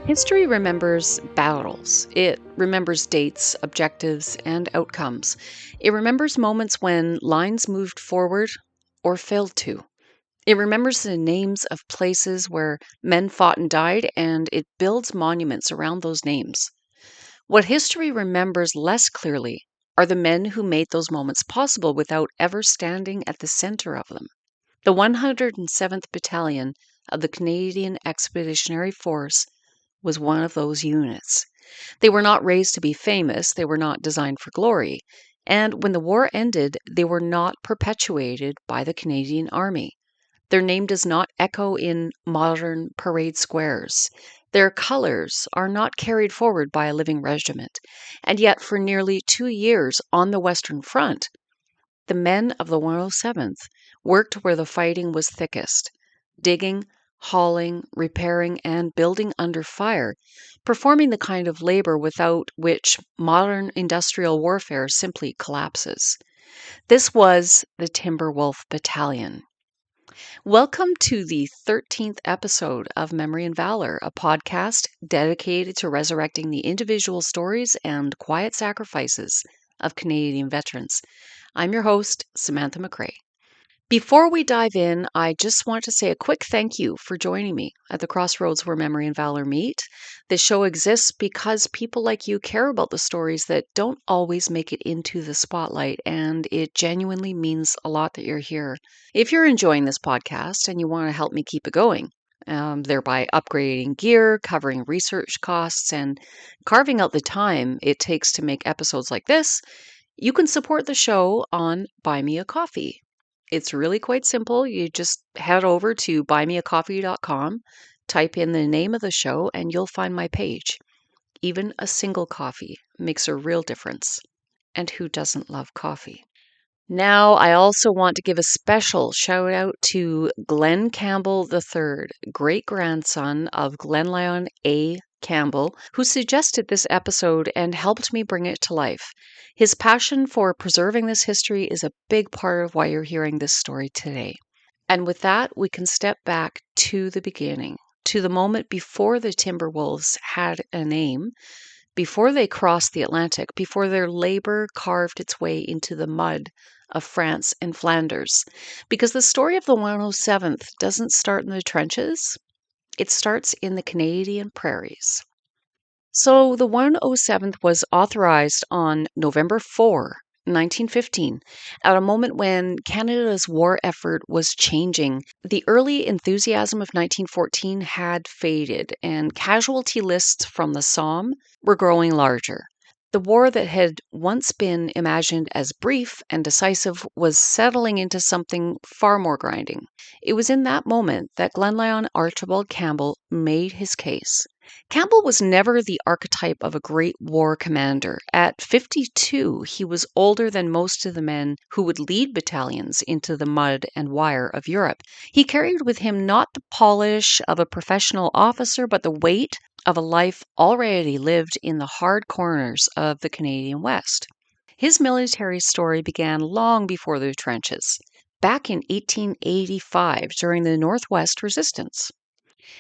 History remembers battles. It remembers dates, objectives, and outcomes. It remembers moments when lines moved forward or failed to. It remembers the names of places where men fought and died, and it builds monuments around those names. What history remembers less clearly are the men who made those moments possible without ever standing at the center of them. The 107th Battalion of the Canadian Expeditionary Force was one of those units. They were not raised to be famous, they were not designed for glory. And when the war ended, they were not perpetuated by the Canadian Army. Their name does not echo in modern parade squares. Their colors are not carried forward by a living regiment. And yet, for nearly 2 years on the Western Front, the men of the 107th worked where the fighting was thickest, digging, hauling, repairing, and building under fire, performing the kind of labor without which modern industrial warfare simply collapses. This was the Timberwolf Battalion. Welcome to the 13th episode of Memory and Valor, a podcast dedicated to resurrecting the individual stories and quiet sacrifices of Canadian veterans. I'm your host, Samantha McRae. Before we dive in, I just want to say a quick thank you for joining me at the crossroads where memory and valor meet. This show exists because people like you care about the stories that don't always make it into the spotlight, and it genuinely means a lot that you're here. If you're enjoying this podcast and you want to help me keep it going, thereby upgrading gear, covering research costs, and carving out the time it takes to make episodes like this, you can support the show on Buy Me a Coffee. It's really quite simple. You just head over to buymeacoffee.com, type in the name of the show, and you'll find my page. Even a single coffee makes a real difference. And who doesn't love coffee? Now, I also want to give a special shout out to Glenn Campbell III, great grandson of Glenlyon A. Campbell, who suggested this episode and helped me bring it to life. His passion for preserving this history is a big part of why you're hearing this story today. And with that, we can step back to the beginning, to the moment before the Timberwolves had a name, before they crossed the Atlantic, before their labor carved its way into the mud of France and Flanders. Because the story of the 107th doesn't start in the trenches, it starts in the Canadian prairies. So the 107th was authorized on November 4, 1915, at a moment when Canada's war effort was changing. The early enthusiasm of 1914 had faded, and casualty lists from the Somme were growing larger. The war that had once been imagined as brief and decisive was settling into something far more grinding. It was in that moment that Glenlyon Archibald Campbell made his case. Campbell was never the archetype of a great war commander. At 52, he was older than most of the men who would lead battalions into the mud and wire of Europe. He carried with him not the polish of a professional officer, but the weight of a life already lived in the hard corners of the Canadian West. His military story began long before the trenches, back in 1885 during the Northwest Resistance.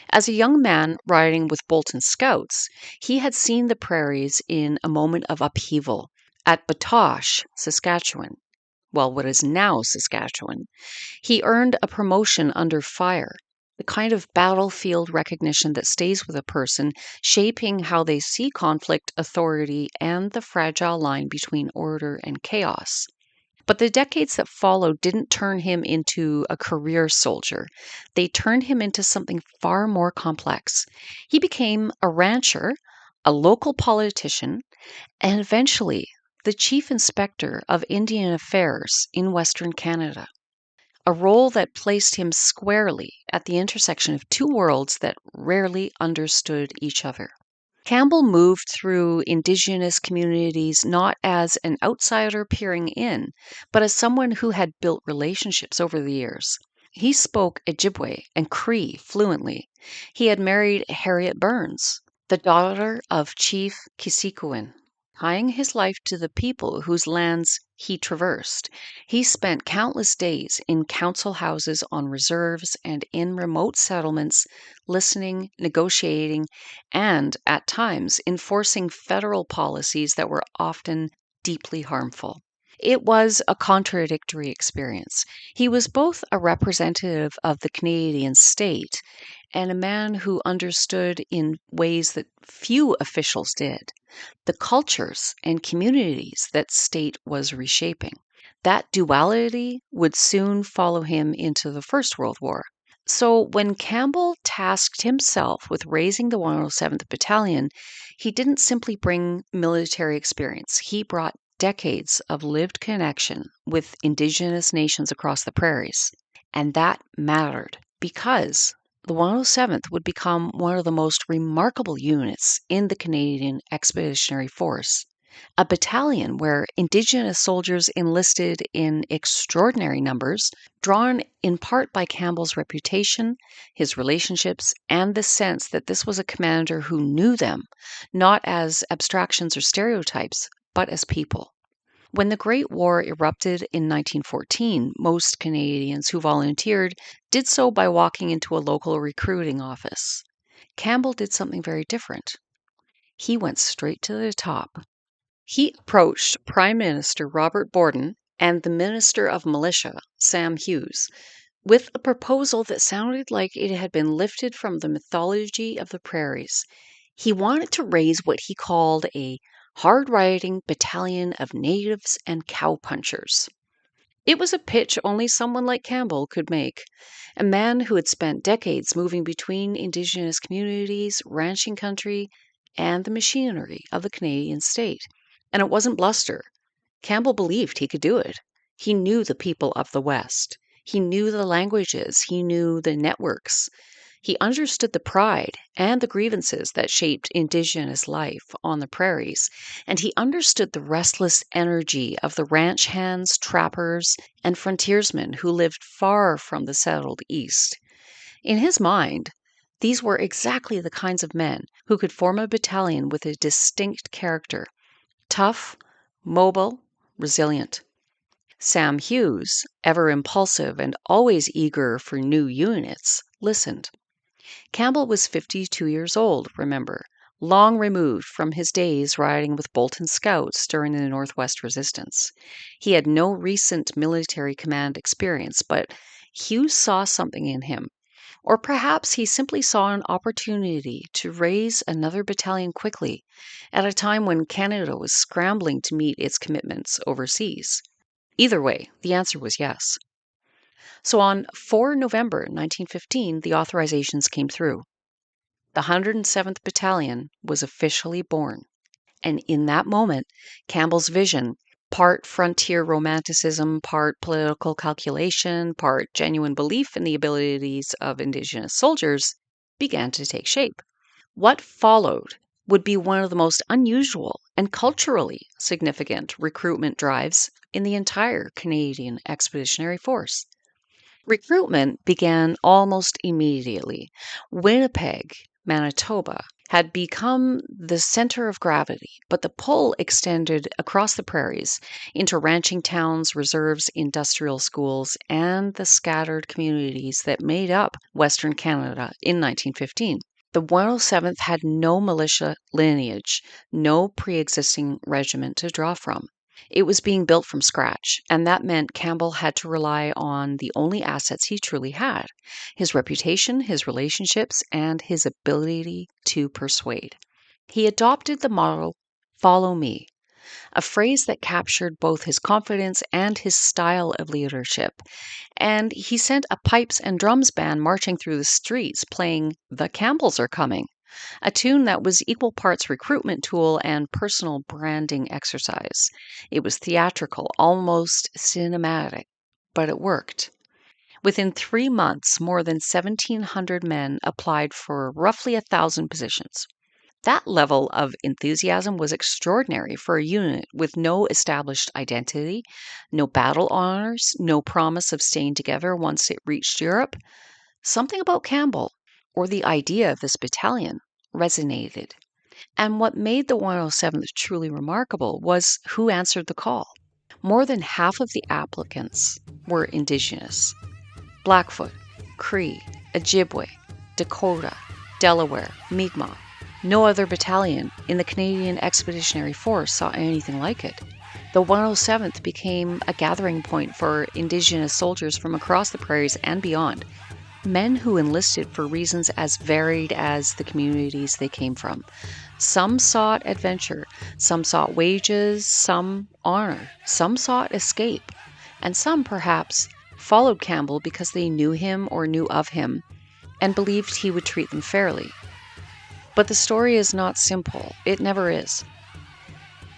As a young man riding with Bolton Scouts, he had seen the prairies in a moment of upheaval at Batoche, Saskatchewan. Well, what is now Saskatchewan. He earned a promotion under fire, the kind of battlefield recognition that stays with a person, shaping how they see conflict, authority, and the fragile line between order and chaos. But the decades that followed didn't turn him into a career soldier. They turned him into something far more complex. He became a rancher, a local politician, and eventually the chief inspector of Indian affairs in Western Canada. A role that placed him squarely at the intersection of two worlds that rarely understood each other. Campbell moved through Indigenous communities not as an outsider peering in, but as someone who had built relationships over the years. He spoke Ojibwe and Cree fluently. He had married Harriet Burns, the daughter of Chief Kisikuin, tying his life to the people whose lands he traversed. He spent countless days in council houses on reserves and in remote settlements, listening, negotiating, and at times enforcing federal policies that were often deeply harmful. It was a contradictory experience. He was both a representative of the Canadian state and a man who understood in ways that few officials did the cultures and communities that state was reshaping. That duality would soon follow him into the First World War. So when Campbell tasked himself with raising the 107th Battalion, he didn't simply bring military experience, he brought decades of lived connection with Indigenous nations across the prairies. And that mattered because the 107th would become one of the most remarkable units in the Canadian Expeditionary Force. A battalion where Indigenous soldiers enlisted in extraordinary numbers, drawn in part by Campbell's reputation, his relationships, and the sense that this was a commander who knew them, not as abstractions or stereotypes, but as people. When the Great War erupted in 1914, most Canadians who volunteered did so by walking into a local recruiting office. Campbell did something very different. He went straight to the top. He approached Prime Minister Robert Borden and the Minister of Militia, Sam Hughes, with a proposal that sounded like it had been lifted from the mythology of the prairies. He wanted to raise what he called a hard-riding battalion of natives and cowpunchers. It was a pitch only someone like Campbell could make, a man who had spent decades moving between Indigenous communities, ranching country, and the machinery of the Canadian state. And it wasn't bluster. Campbell believed he could do it. He knew the people of the West. He knew the languages. He knew the networks. He understood the pride and the grievances that shaped Indigenous life on the prairies, and he understood the restless energy of the ranch hands, trappers, and frontiersmen who lived far from the settled East. In his mind, these were exactly the kinds of men who could form a battalion with a distinct character tough, mobile, resilient. Sam Hughes, ever impulsive and always eager for new units, listened. Campbell was 52 years old, remember, long removed from his days riding with Bolton Scouts during the Northwest Resistance. He had no recent military command experience, but Hughes saw something in him. Or perhaps he simply saw an opportunity to raise another battalion quickly, at a time when Canada was scrambling to meet its commitments overseas. Either way, the answer was yes. So on 4 November 1915, the authorizations came through. The 107th Battalion was officially born. And in that moment, Campbell's vision, part frontier romanticism, part political calculation, part genuine belief in the abilities of Indigenous soldiers, began to take shape. What followed would be one of the most unusual and culturally significant recruitment drives in the entire Canadian Expeditionary Force. Recruitment began almost immediately. Winnipeg, Manitoba, had become the center of gravity, but the pull extended across the prairies into ranching towns, reserves, industrial schools, and the scattered communities that made up Western Canada in 1915. The 107th had no militia lineage, no pre existing regiment to draw from. It was being built from scratch, and that meant Campbell had to rely on the only assets he truly had his reputation, his relationships, and his ability to persuade. He adopted the motto, "Follow me," a phrase that captured both his confidence and his style of leadership. And he sent a pipes and drums band marching through the streets playing "The Campbells Are Coming," a tune that was equal parts recruitment tool and personal branding exercise. It was theatrical, almost cinematic, but it worked. Within 3 months, more than 1,700 men applied for roughly 1,000 positions. That level of enthusiasm was extraordinary for a unit with no established identity, no battle honors, no promise of staying together once it reached Europe. Something about Campbell, or the idea of this battalion, resonated. And what made the 107th truly remarkable was who answered the call. More than half of the applicants were Indigenous: Blackfoot, Cree, Ojibwe, Dakota, Delaware, Mi'kmaq. No other battalion in the Canadian Expeditionary Force saw anything like it. The 107th became a gathering point for Indigenous soldiers from across the prairies and beyond, men who enlisted for reasons as varied as the communities they came from. Some sought adventure, some sought wages, some honor, some sought escape, and some, perhaps, followed Campbell because they knew him or knew of him and believed he would treat them fairly. But the story is not simple. It never is.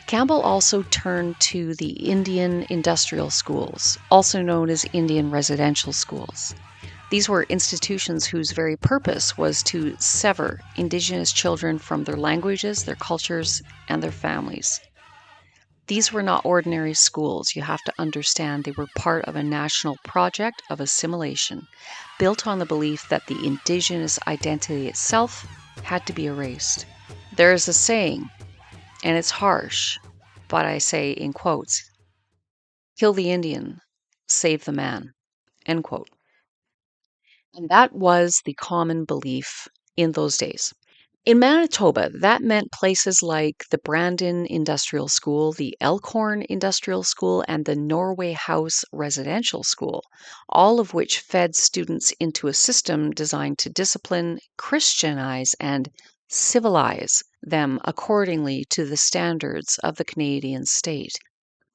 Campbell also turned to the Indian industrial schools, also known as Indian residential schools. These were institutions whose very purpose was to sever Indigenous children from their languages, their cultures, and their families. These were not ordinary schools. You have to understand they were part of a national project of assimilation, built on the belief that the Indigenous identity itself had to be erased. There is a saying, and it's harsh, but I say in quotes, "Kill the Indian, save the man," end quote. And that was the common belief in those days. In Manitoba, that meant places like the Brandon Industrial School, the Elkhorn Industrial School, and the Norway House Residential School, all of which fed students into a system designed to discipline, Christianize, and civilize them accordingly to the standards of the Canadian state.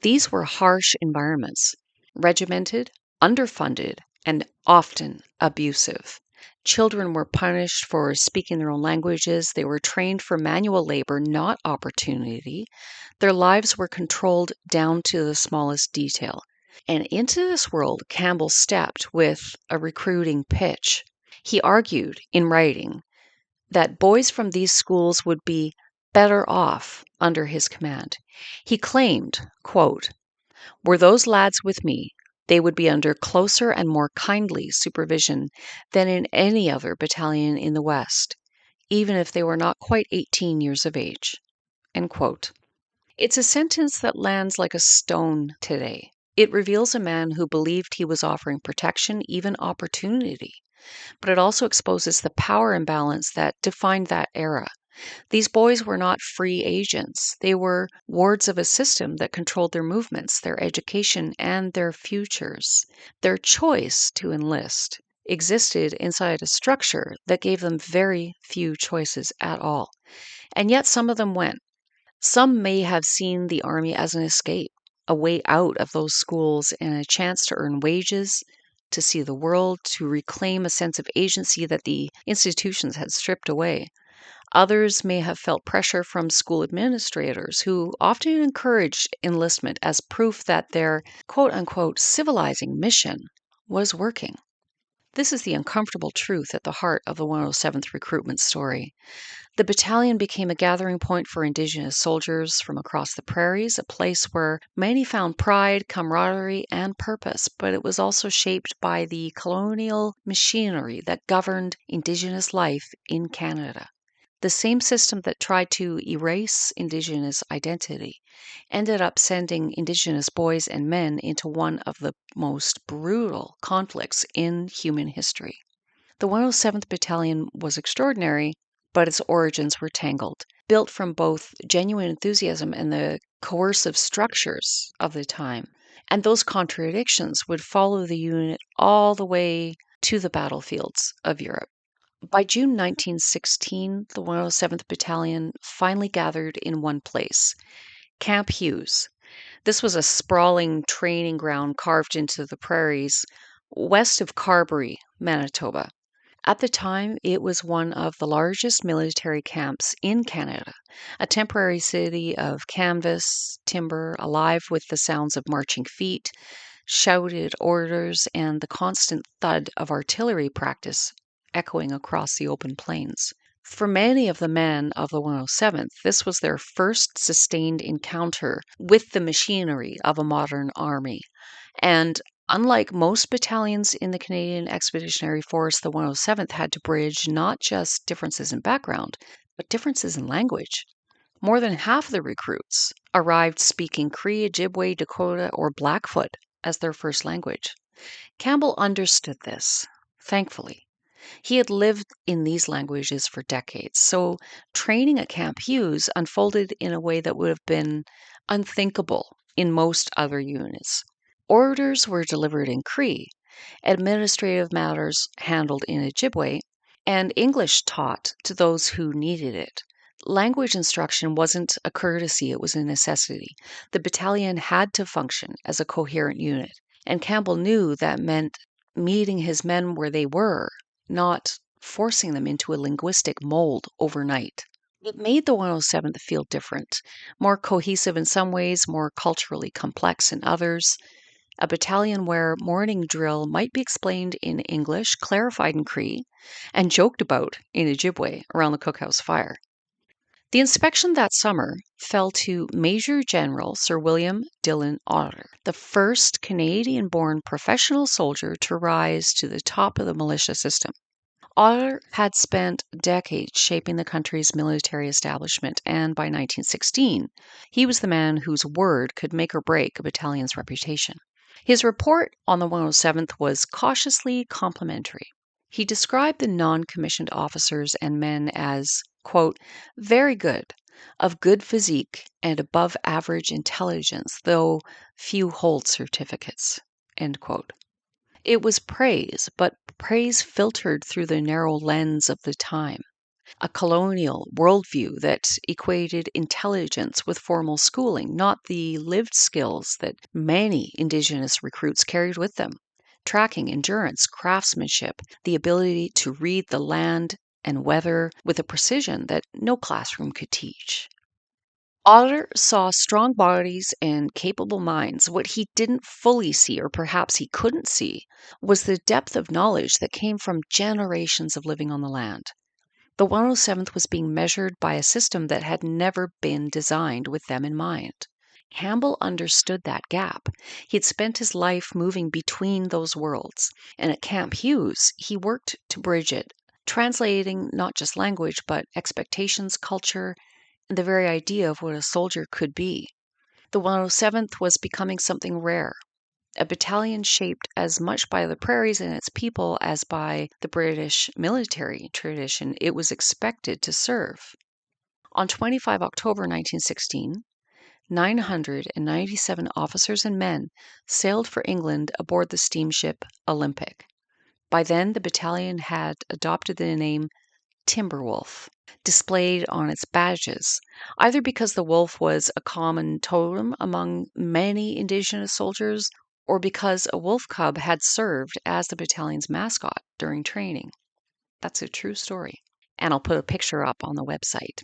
These were harsh environments, regimented, underfunded, and often abusive. Children were punished for speaking their own languages. They were trained for manual labor, not opportunity. Their lives were controlled down to the smallest detail. And into this world, Campbell stepped with a recruiting pitch. He argued in writing that boys from these schools would be better off under his command. He claimed, quote, "Were those lads with me, they would be under closer and more kindly supervision than in any other battalion in the West, even if they were not quite 18 years of age." End quote. It's a sentence that lands like a stone today. It reveals a man who believed he was offering protection, even opportunity. But it also exposes the power imbalance that defined that era. These boys were not free agents. They were wards of a system that controlled their movements, their education, and their futures. Their choice to enlist existed inside a structure that gave them very few choices at all. And yet some of them went. Some may have seen the army as an escape, a way out of those schools and a chance to earn wages, to see the world, to reclaim a sense of agency that the institutions had stripped away. Others may have felt pressure from school administrators who often encouraged enlistment as proof that their quote unquote civilizing mission was working. This is the uncomfortable truth at the heart of the 107th recruitment story. The battalion became a gathering point for Indigenous soldiers from across the prairies, a place where many found pride, camaraderie, and purpose, but it was also shaped by the colonial machinery that governed Indigenous life in Canada. The same system that tried to erase Indigenous identity ended up sending Indigenous boys and men into one of the most brutal conflicts in human history. The 107th Battalion was extraordinary, but its origins were tangled, built from both genuine enthusiasm and the coercive structures of the time. And those contradictions would follow the unit all the way to the battlefields of Europe. By June 1916, the 107th Battalion finally gathered in one place, Camp Hughes. This was a sprawling training ground carved into the prairies west of Carberry, Manitoba. At the time, it was one of the largest military camps in Canada, a temporary city of canvas, timber, alive with the sounds of marching feet, shouted orders, and the constant thud of artillery practice echoing across the open plains. For many of the men of the 107th, this was their first sustained encounter with the machinery of a modern army. And unlike most battalions in the Canadian Expeditionary Force, the 107th had to bridge not just differences in background, but differences in language. More than half of the recruits arrived speaking Cree, Ojibwe, Dakota, or Blackfoot as their first language. Campbell understood this, thankfully. He had lived in these languages for decades, so training at Camp Hughes unfolded in a way that would have been unthinkable in most other units. Orders were delivered in Cree, administrative matters handled in Ojibwe, and English taught to those who needed it. Language instruction wasn't a courtesy, it was a necessity. The battalion had to function as a coherent unit, and Campbell knew that meant meeting his men where they were, not forcing them into a linguistic mold overnight. It made the 107th feel different, more cohesive in some ways, more culturally complex in others. A battalion where morning drill might be explained in English, clarified in Cree, and joked about in Ojibwe around the cookhouse fire. The inspection that summer fell to Major General Sir William Dillon Otter, the first Canadian-born professional soldier to rise to the top of the militia system. Otter had spent decades shaping the country's military establishment, and by 1916, he was the man whose word could make or break a battalion's reputation. His report on the 107th was cautiously complimentary. He described the non-commissioned officers and men as, quote, very good, of good physique and above average intelligence, though few hold certificates, end quote. It was praise, but praise filtered through the narrow lens of the time, a colonial worldview that equated intelligence with formal schooling, not the lived skills that many Indigenous recruits carried with them: tracking, endurance, craftsmanship, the ability to read the land and weather with a precision that no classroom could teach. Otter saw strong bodies and capable minds. What he didn't fully see, or perhaps he couldn't see, was the depth of knowledge that came from generations of living on the land. The 107th was being measured by a system that had never been designed with them in mind. Campbell understood that gap. He had spent his life moving between those worlds, and at Camp Hughes, he worked to bridge it, translating not just language, but expectations, culture, and the very idea of what a soldier could be. The 107th was becoming something rare, a battalion shaped as much by the prairies and its people as by the British military tradition it was expected to serve. On 25 October 1916, 997 officers and men sailed for England aboard the steamship Olympic. By then, the battalion had adopted the name Timberwolf, displayed on its badges, either because the wolf was a common totem among many Indigenous soldiers or because a wolf cub had served as the battalion's mascot during training. That's a true story, and I'll put a picture up on the website.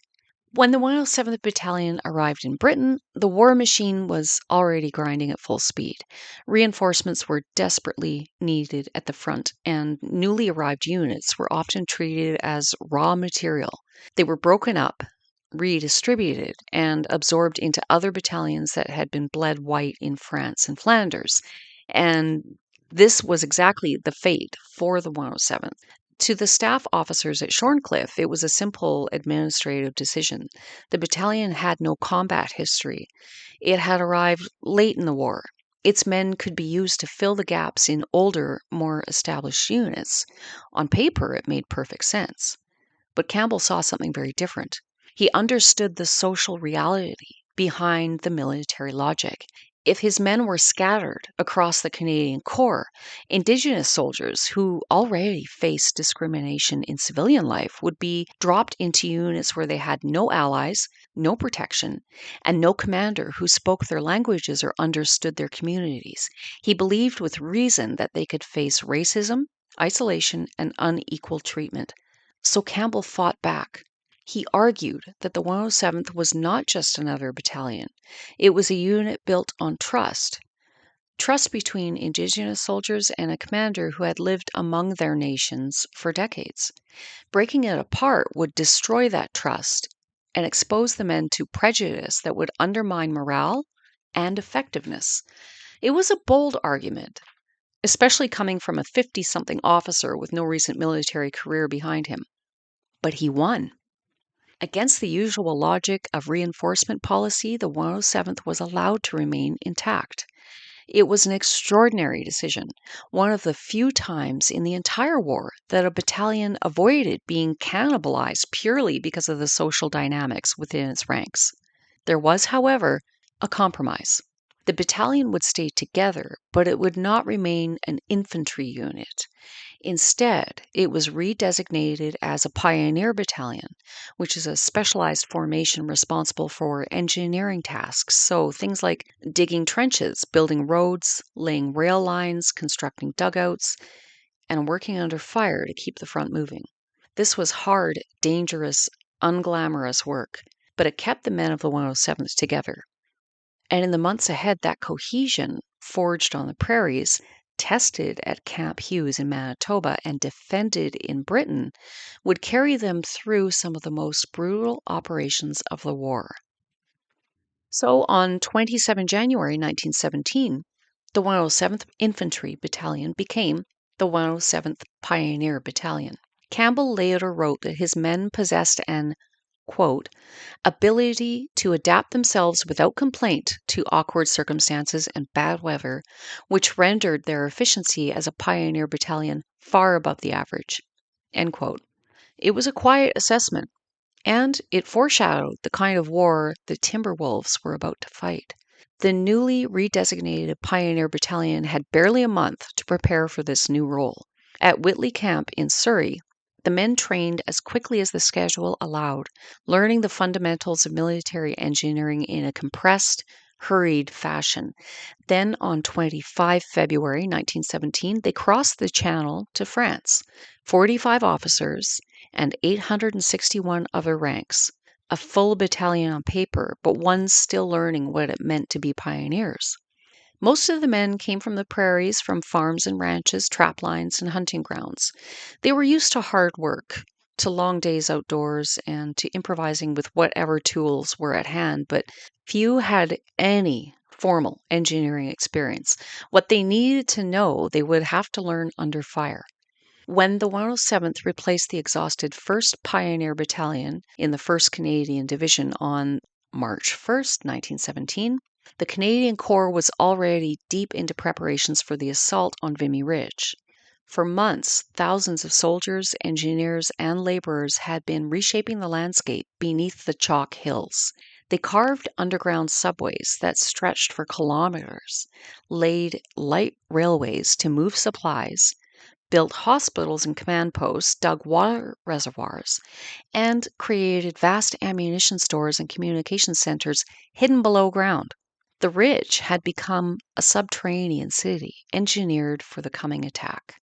When the 107th Battalion arrived in Britain, the war machine was already grinding at full speed. Reinforcements were desperately needed at the front, and newly arrived units were often treated as raw material. They were broken up, redistributed, and absorbed into other battalions that had been bled white in France and Flanders. And this was exactly the fate for the 107th. To the staff officers at Shorncliffe, it was a simple administrative decision. The battalion had no combat history. It had arrived late in the war. Its men could be used to fill the gaps in older, more established units. On paper, it made perfect sense. But Campbell saw something very different. He understood the social reality behind the military logic. If his men were scattered across the Canadian Corps, Indigenous soldiers who already faced discrimination in civilian life would be dropped into units where they had no allies, no protection, and no commander who spoke their languages or understood their communities. He believed with reason that they could face racism, isolation, and unequal treatment. So Campbell fought back. He argued that the 107th was not just another battalion. It was a unit built on trust. Trust between Indigenous soldiers and a commander who had lived among their nations for decades. Breaking it apart would destroy that trust and expose the men to prejudice that would undermine morale and effectiveness. It was a bold argument, especially coming from a 50-something officer with no recent military career behind him. But he won. Against the usual logic of reinforcement policy, the 107th was allowed to remain intact. It was an extraordinary decision, one of the few times in the entire war that a battalion avoided being cannibalized purely because of the social dynamics within its ranks. There was, however, a compromise. The battalion would stay together, but it would not remain an infantry unit. Instead, it was redesignated as a pioneer battalion, which is a specialized formation responsible for engineering tasks. So things like digging trenches, building roads, laying rail lines, constructing dugouts, and working under fire to keep the front moving. This was hard, dangerous, unglamorous work, but it kept the men of the 107th together. And in the months ahead, that cohesion, forged on the prairies, tested at Camp Hughes in Manitoba, and defended in Britain, would carry them through some of the most brutal operations of the war. So on 27 January 1917, the 107th Infantry Battalion became the 107th Pioneer Battalion. Campbell later wrote that his men possessed an, quote, ability to adapt themselves without complaint to awkward circumstances and bad weather, which rendered their efficiency as a pioneer battalion far above the average. End quote. It was a quiet assessment, and it foreshadowed the kind of war the Timberwolves were about to fight. The newly redesignated Pioneer Battalion had barely a month to prepare for this new role. At Whitley Camp in Surrey, the men trained as quickly as the schedule allowed, learning the fundamentals of military engineering in a compressed, hurried fashion. Then on 25 February 1917, they crossed the Channel to France, 45 officers and 861 other ranks, a full battalion on paper, but one still learning what it meant to be pioneers. Most of the men came from the prairies, from farms and ranches, trap lines, and hunting grounds. They were used to hard work, to long days outdoors, and to improvising with whatever tools were at hand, but few had any formal engineering experience. What they needed to know, they would have to learn under fire. When the 107th replaced the exhausted 1st Pioneer Battalion in the 1st Canadian Division on March 1st, 1917, the Canadian Corps was already deep into preparations for the assault on Vimy Ridge. For months, thousands of soldiers, engineers, and laborers had been reshaping the landscape beneath the chalk hills. They carved underground subways that stretched for kilometers, laid light railways to move supplies, built hospitals and command posts, dug water reservoirs, and created vast ammunition stores and communication centers hidden below ground. The Ridge had become a subterranean city, engineered for the coming attack.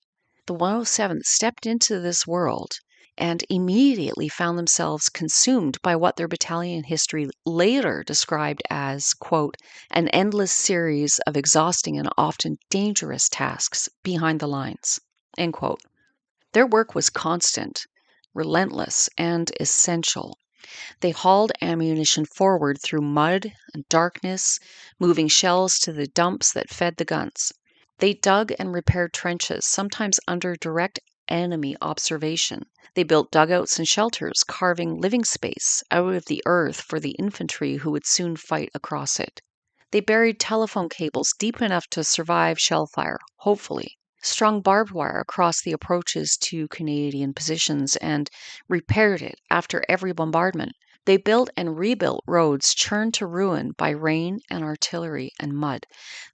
The 107th stepped into this world and immediately found themselves consumed by what their battalion history later described as, quote, an endless series of exhausting and often dangerous tasks behind the lines, end quote. Their work was constant, relentless, and essential. They hauled ammunition forward through mud and darkness, moving shells to the dumps that fed the guns. They dug and repaired trenches, sometimes under direct enemy observation. They built dugouts and shelters, carving living space out of the earth for the infantry who would soon fight across it. They buried telephone cables deep enough to survive shell fire, hopefully, strung barbed wire across the approaches to Canadian positions, and repaired it after every bombardment. They built and rebuilt roads churned to ruin by rain and artillery and mud.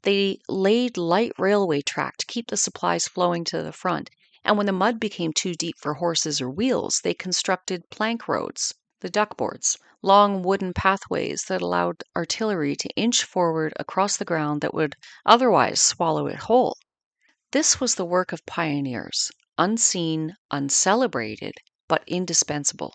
They laid light railway track to keep the supplies flowing to the front, and when the mud became too deep for horses or wheels, they constructed plank roads, the duckboards, long wooden pathways that allowed artillery to inch forward across the ground that would otherwise swallow it whole. This was the work of pioneers, unseen, uncelebrated, but indispensable.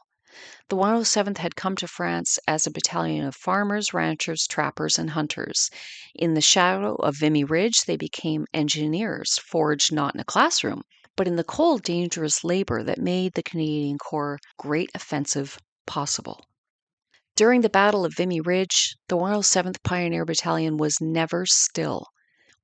The 107th had come to France as a battalion of farmers, ranchers, trappers, and hunters. In the shadow of Vimy Ridge, they became engineers, forged not in a classroom, but in the cold, dangerous labor that made the Canadian Corps' great offensive possible. During the Battle of Vimy Ridge, the 107th Pioneer Battalion was never still.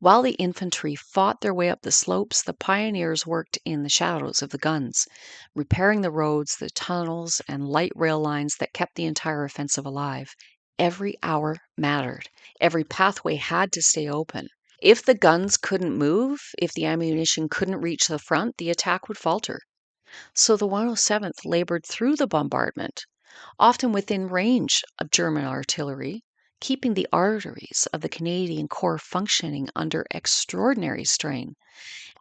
While the infantry fought their way up the slopes, the pioneers worked in the shadows of the guns, repairing the roads, the tunnels, and light rail lines that kept the entire offensive alive. Every hour mattered. Every pathway had to stay open. If the guns couldn't move, if the ammunition couldn't reach the front, the attack would falter. So the 107th labored through the bombardment, often within range of German artillery, keeping the arteries of the Canadian Corps functioning under extraordinary strain.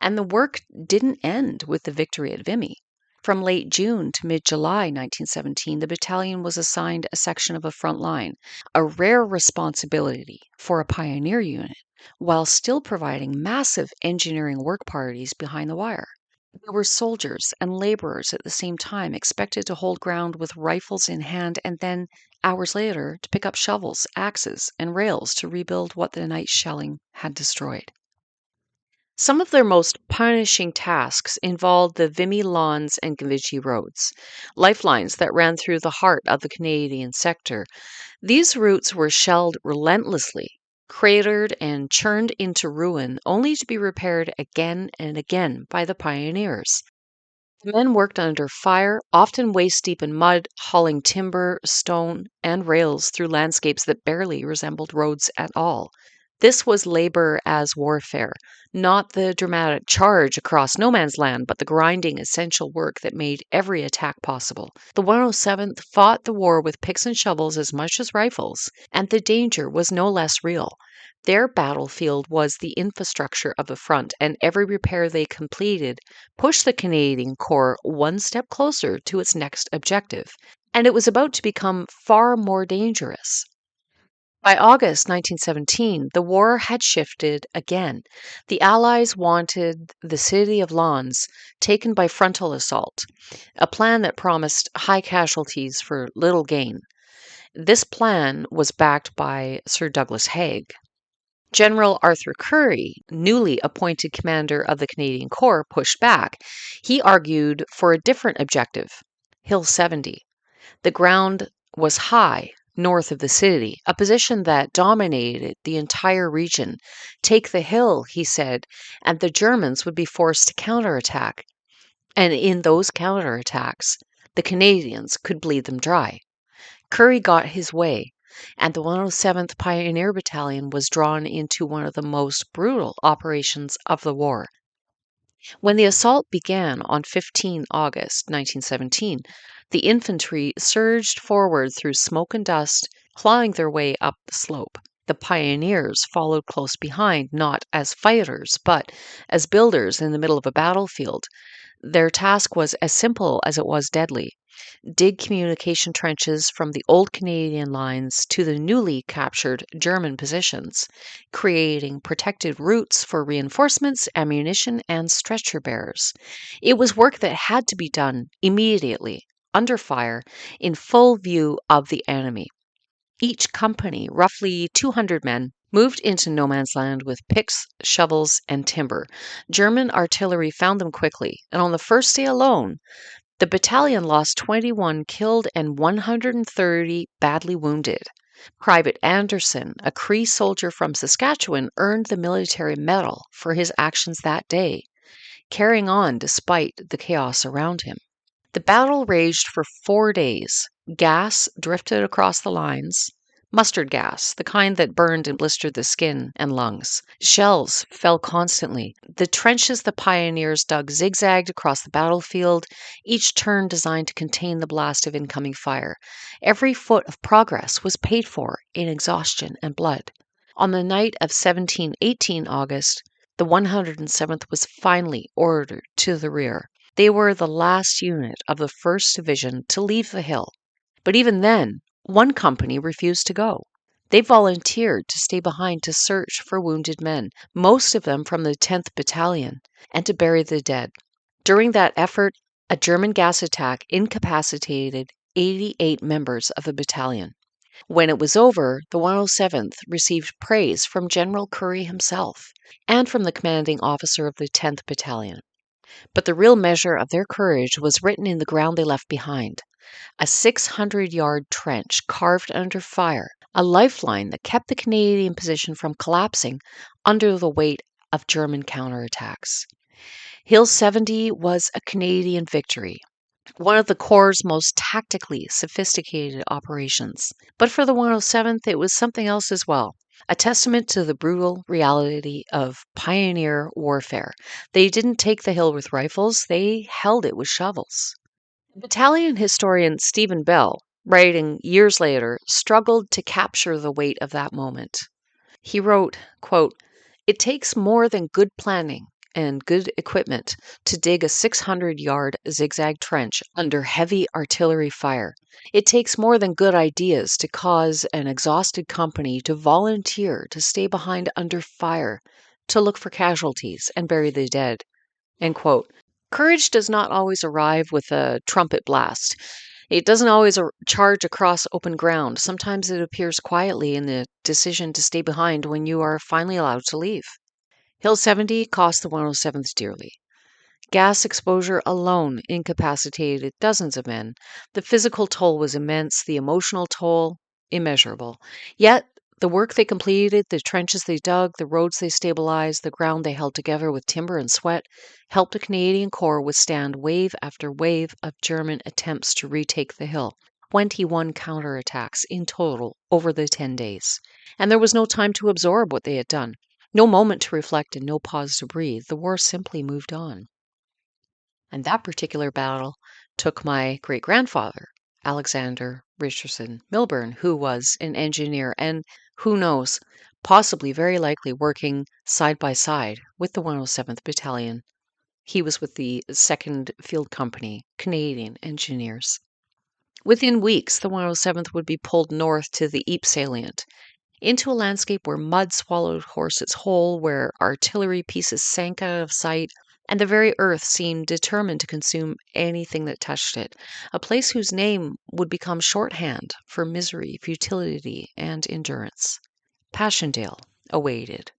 And the work didn't end with the victory at Vimy. From late June to mid July 1917, the battalion was assigned a section of a front line, a rare responsibility for a pioneer unit, while still providing massive engineering work parties behind the wire. There were soldiers and laborers at the same time expected to hold ground with rifles in hand and then, hours later, to pick up shovels, axes, and rails to rebuild what the night's shelling had destroyed. Some of their most punishing tasks involved the Vimy Lawns and Gavichy roads, lifelines that ran through the heart of the Canadian sector. These routes were shelled relentlessly, cratered and churned into ruin, only to be repaired again and again by the pioneers. The men worked under fire, often waist deep in mud, hauling timber, stone, and rails through landscapes that barely resembled roads at all. This was labor as warfare, not the dramatic charge across no man's land, but the grinding, essential work that made every attack possible. The 107th fought the war with picks and shovels as much as rifles, and the danger was no less real. Their battlefield was the infrastructure of the front, and every repair they completed pushed the Canadian Corps one step closer to its next objective. And it was about to become far more dangerous. By August 1917, the war had shifted again. The Allies wanted the city of Lens taken by frontal assault, a plan that promised high casualties for little gain. This plan was backed by Sir Douglas Haig. General Arthur Currie, newly appointed commander of the Canadian Corps, pushed back. He argued for a different objective, Hill 70. The ground was high north of the city, a position that dominated the entire region. Take the hill, he said, and the Germans would be forced to counterattack. And in those counterattacks, the Canadians could bleed them dry. Currie got his way, and the 107th Pioneer Battalion was drawn into one of the most brutal operations of the war. When the assault began on 15 August 1917, the infantry surged forward through smoke and dust, clawing their way up the slope. The pioneers followed close behind, not as fighters, but as builders in the middle of a battlefield. Their task was as simple as it was deadly. Dig communication trenches from the old Canadian lines to the newly captured German positions, creating protected routes for reinforcements, ammunition, and stretcher bearers. It was work that had to be done immediately, under fire, in full view of the enemy. Each company, roughly 200 men, moved into no man's land with picks, shovels, and timber. German artillery found them quickly, and on the first day alone, the battalion lost 21 killed and 130 badly wounded. Private Anderson, a Cree soldier from Saskatchewan, earned the military medal for his actions that day, carrying on despite the chaos around him. The battle raged for 4 days. Gas drifted across the lines. Mustard gas, the kind that burned and blistered the skin and lungs. Shells fell constantly. The trenches the pioneers dug zigzagged across the battlefield, each turn designed to contain the blast of incoming fire. Every foot of progress was paid for in exhaustion and blood. On the night of 17-18 August, the 107th was finally ordered to the rear. They were the last unit of the 1st Division to leave the hill. But even then, one company refused to go. They volunteered to stay behind to search for wounded men, most of them from the 10th Battalion, and to bury the dead. During that effort, a German gas attack incapacitated 88 members of the battalion. When it was over, the 107th received praise from General Currie himself and from the commanding officer of the 10th Battalion. But the real measure of their courage was written in the ground they left behind. A 600-yard trench carved under fire, a lifeline that kept the Canadian position from collapsing under the weight of German counterattacks. Hill 70 was a Canadian victory, one of the Corps' most tactically sophisticated operations. But for the 107th, it was something else as well. A testament to the brutal reality of pioneer warfare. They didn't take the hill with rifles, they held it with shovels. Battalion historian Stephen Bell, writing years later, struggled to capture the weight of that moment. He wrote, quote, "It takes more than good planning and good equipment to dig a 600-yard zigzag trench under heavy artillery fire. It takes more than good ideas to cause an exhausted company to volunteer to stay behind under fire, to look for casualties and bury the dead." End quote. Courage does not always arrive with a trumpet blast. It doesn't always charge across open ground. Sometimes it appears quietly in the decision to stay behind when you are finally allowed to leave. Hill 70 cost the 107th dearly. Gas exposure alone incapacitated dozens of men. The physical toll was immense, the emotional toll immeasurable. Yet, the work they completed, the trenches they dug, the roads they stabilized, the ground they held together with timber and sweat, helped the Canadian Corps withstand wave after wave of German attempts to retake the hill. 21 counterattacks in total over the 10 days. And there was no time to absorb what they had done. No moment to reflect and no pause to breathe. The war simply moved on. And that particular battle took my great grandfather, Alexander Richardson Milburn, who was an engineer and who knows, possibly very likely working side by side with the 107th Battalion. He was with the 2nd Field Company, Canadian Engineers. Within weeks, the 107th would be pulled north to the Ypres salient, into a landscape where mud swallowed horses whole, where artillery pieces sank out of sight, and the very earth seemed determined to consume anything that touched it, a place whose name would become shorthand for misery, futility, and endurance. Passchendaele awaited.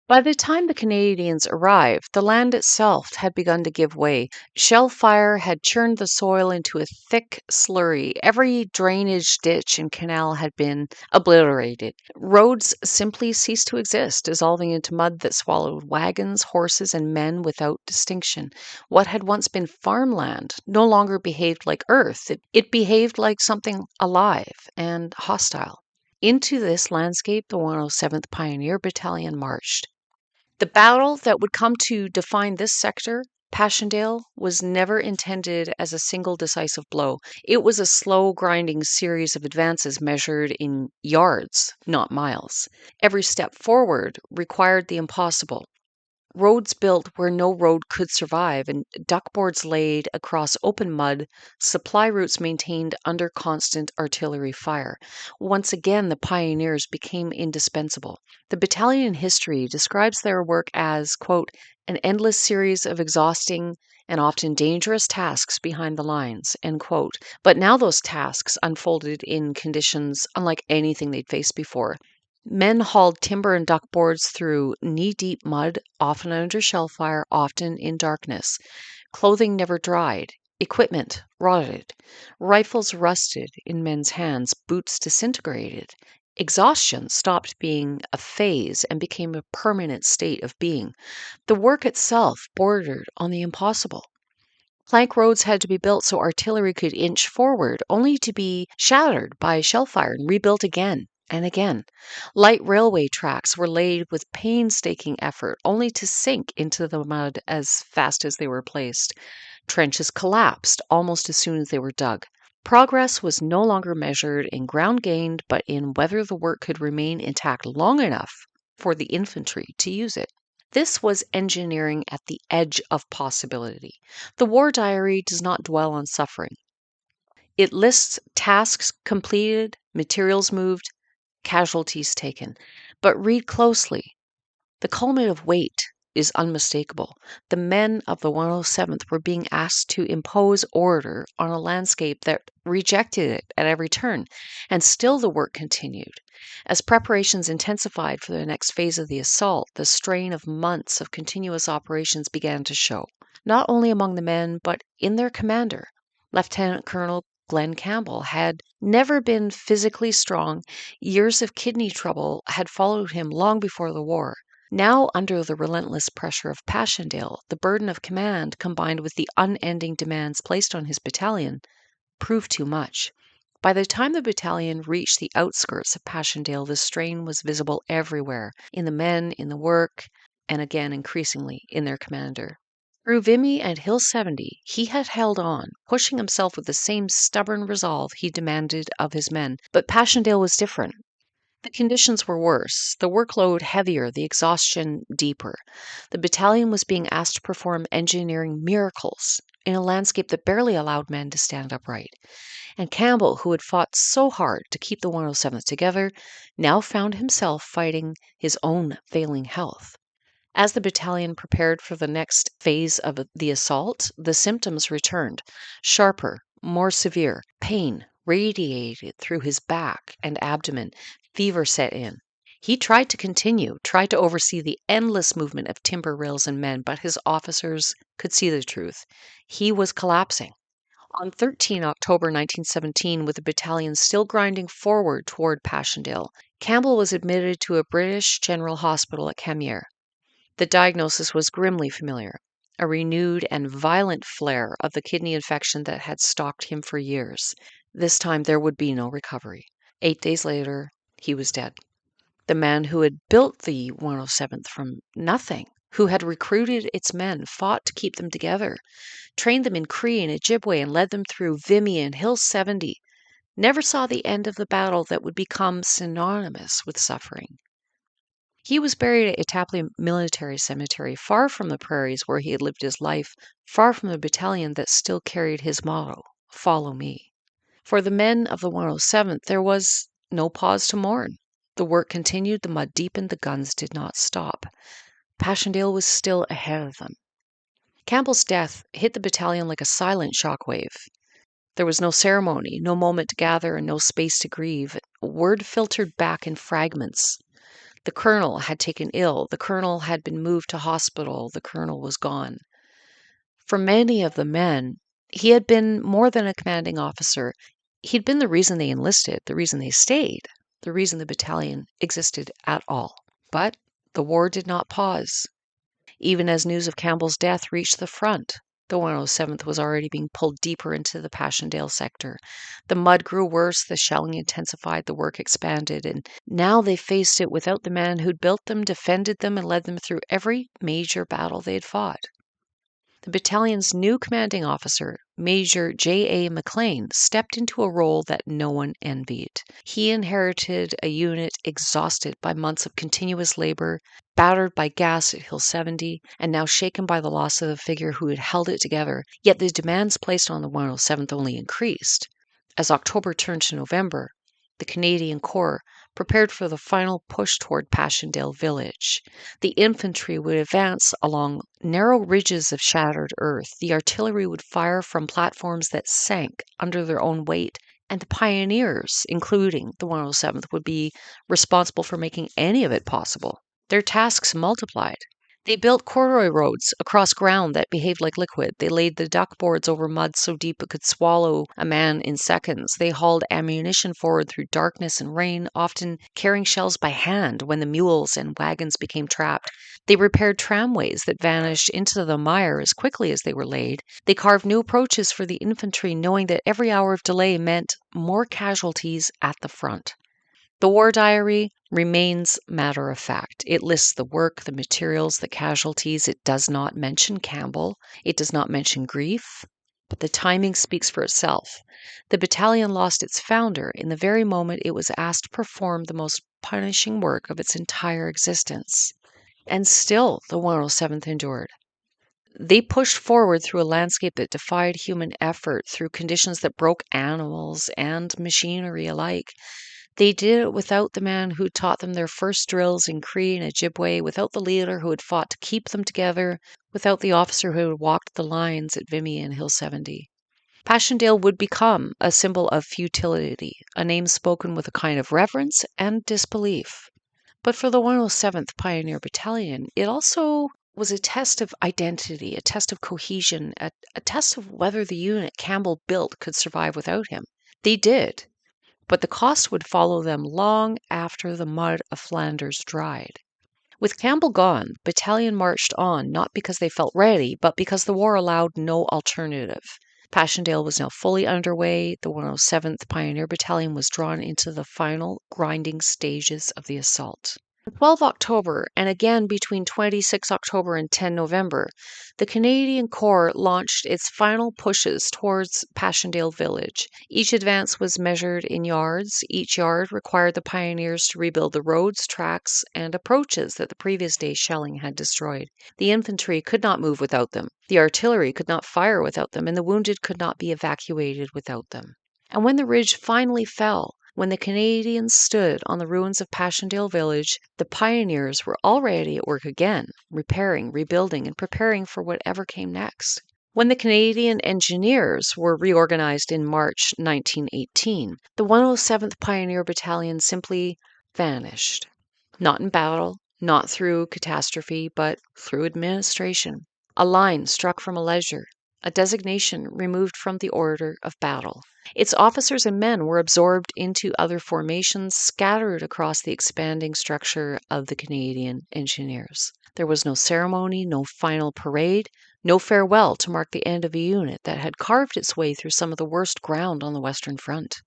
By the time the Canadians arrived, the land itself had begun to give way. Shell fire had churned the soil into a thick slurry. Every drainage ditch and canal had been obliterated. Roads simply ceased to exist, dissolving into mud that swallowed wagons, horses, and men without distinction. What had once been farmland no longer behaved like earth. It behaved like something alive and hostile. Into this landscape, the 107th Pioneer Battalion marched. The battle that would come to define this sector, Passchendaele, was never intended as a single decisive blow. It was a slow, grinding series of advances measured in yards, not miles. Every step forward required the impossible. Roads built where no road could survive, and duckboards laid across open mud, supply routes maintained under constant artillery fire. Once again, the pioneers became indispensable. The battalion history describes their work as, quote, "an endless series of exhausting and often dangerous tasks behind the lines," end quote. But now those tasks unfolded in conditions unlike anything they'd faced before. Men hauled timber and duckboards through knee-deep mud, often under shell fire, often in darkness. Clothing never dried. Equipment rotted. Rifles rusted in men's hands. Boots disintegrated. Exhaustion stopped being a phase and became a permanent state of being. The work itself bordered on the impossible. Plank roads had to be built so artillery could inch forward, only to be shattered by shell fire and rebuilt again and again. Light railway tracks were laid with painstaking effort, only to sink into the mud as fast as they were placed. Trenches collapsed almost as soon as they were dug. Progress was no longer measured in ground gained, but in whether the work could remain intact long enough for the infantry to use it. This was engineering at the edge of possibility. The war diary does not dwell on suffering. It lists tasks completed, materials moved, casualties taken. But read closely. The culminative weight is unmistakable. The men of the 107th were being asked to impose order on a landscape that rejected it at every turn, and still the work continued. As preparations intensified for the next phase of the assault, the strain of months of continuous operations began to show, not only among the men, but in their commander, Lieutenant Colonel Glenn Campbell, had never been physically strong. Years of kidney trouble had followed him long before the war. Now, under the relentless pressure of Passchendaele, the burden of command, combined with the unending demands placed on his battalion, proved too much. By the time the battalion reached the outskirts of Passchendaele, the strain was visible everywhere, in the men, in the work, and again increasingly in their commander. Through Vimy and Hill 70, he had held on, pushing himself with the same stubborn resolve he demanded of his men. But Passchendaele was different. The conditions were worse, the workload heavier, the exhaustion deeper. The battalion was being asked to perform engineering miracles in a landscape that barely allowed men to stand upright. And Campbell, who had fought so hard to keep the 107th together, now found himself fighting his own failing health. As the battalion prepared for the next phase of the assault, the symptoms returned, sharper, more severe. Pain radiated through his back and abdomen. Fever set in. He tried to continue, tried to oversee the endless movement of timber rails and men, but his officers could see the truth. He was collapsing. On 13 October 1917, with the battalion still grinding forward toward Passchendaele, Campbell was admitted to a British General Hospital at Camiers. The diagnosis was grimly familiar, a renewed and violent flare of the kidney infection that had stalked him for years. This time there would be no recovery. 8 days later, he was dead. The man who had built the 107th from nothing, who had recruited its men, fought to keep them together, trained them in Cree and Ojibwe, and led them through Vimy and Hill 70, never saw the end of the battle that would become synonymous with suffering. He was buried at Etaples Military Cemetery, far from the prairies where he had lived his life, far from the battalion that still carried his motto, "Follow me." For the men of the 107th, there was no pause to mourn. The work continued, the mud deepened, the guns did not stop. Passchendaele was still ahead of them. Campbell's death hit the battalion like a silent shockwave. There was no ceremony, no moment to gather, and no space to grieve. Word filtered back in fragments. The colonel had taken ill, the colonel had been moved to hospital, the colonel was gone. For many of the men, he had been more than a commanding officer. He'd been the reason they enlisted, the reason they stayed, the reason the battalion existed at all. But the war did not pause. Even as news of Campbell's death reached the front, the 107th was already being pulled deeper into the Passchendaele sector. The mud grew worse, the shelling intensified, the work expanded, and now they faced it without the man who'd built them, defended them, and led them through every major battle they'd fought. The battalion's new commanding officer, Major J.A. McLean, stepped into a role that no one envied. He inherited a unit exhausted by months of continuous labor, battered by gas at Hill 70, and now shaken by the loss of the figure who had held it together. Yet the demands placed on the 107th only increased. As October turned to November, the Canadian Corps prepared for the final push toward Passchendaele village. The infantry would advance along narrow ridges of shattered earth. The artillery would fire from platforms that sank under their own weight, and the pioneers, including the 107th, would be responsible for making any of it possible. Their tasks multiplied. They built corduroy roads across ground that behaved like liquid. They laid the duck boards over mud so deep it could swallow a man in seconds. They hauled ammunition forward through darkness and rain, often carrying shells by hand when the mules and wagons became trapped. They repaired tramways that vanished into the mire as quickly as they were laid. They carved new approaches for the infantry, knowing that every hour of delay meant more casualties at the front. The war diary remains matter of fact. It lists the work, the materials, the casualties. It does not mention Campbell. It does not mention grief. But the timing speaks for itself. The battalion lost its founder in the very moment it was asked to perform the most punishing work of its entire existence. And still the 107th endured. They pushed forward through a landscape that defied human effort, through conditions that broke animals and machinery alike. They did it without the man who taught them their first drills in Cree and Ojibwe, without the leader who had fought to keep them together, without the officer who had walked the lines at Vimy and Hill 70. Passchendaele would become a symbol of futility, a name spoken with a kind of reverence and disbelief. But for the 107th Pioneer Battalion, it also was a test of identity, a test of cohesion, a test of whether the unit Campbell built could survive without him. They did, but the cost would follow them long after the mud of Flanders dried. With Campbell gone, the battalion marched on not because they felt ready, but because the war allowed no alternative. Passchendaele was now fully underway. The 107th Pioneer Battalion was drawn into the final grinding stages of the assault. On 12 October, and again between 26 October and 10 November, the Canadian Corps launched its final pushes towards Passchendaele village. Each advance was measured in yards. Each yard required the pioneers to rebuild the roads, tracks, and approaches that the previous day's shelling had destroyed. The infantry could not move without them. The artillery could not fire without them, and the wounded could not be evacuated without them. And when the ridge finally fell, when the Canadians stood on the ruins of Passchendaele village, the pioneers were already at work again, repairing, rebuilding, and preparing for whatever came next. When the Canadian Engineers were reorganized in March 1918, the 107th Pioneer Battalion simply vanished. Not in battle, not through catastrophe, but through administration. A line struck from a ledger, a designation removed from the order of battle. Its officers and men were absorbed into other formations scattered across the expanding structure of the Canadian Engineers. There was no ceremony, no final parade, no farewell to mark the end of a unit that had carved its way through some of the worst ground on the Western Front.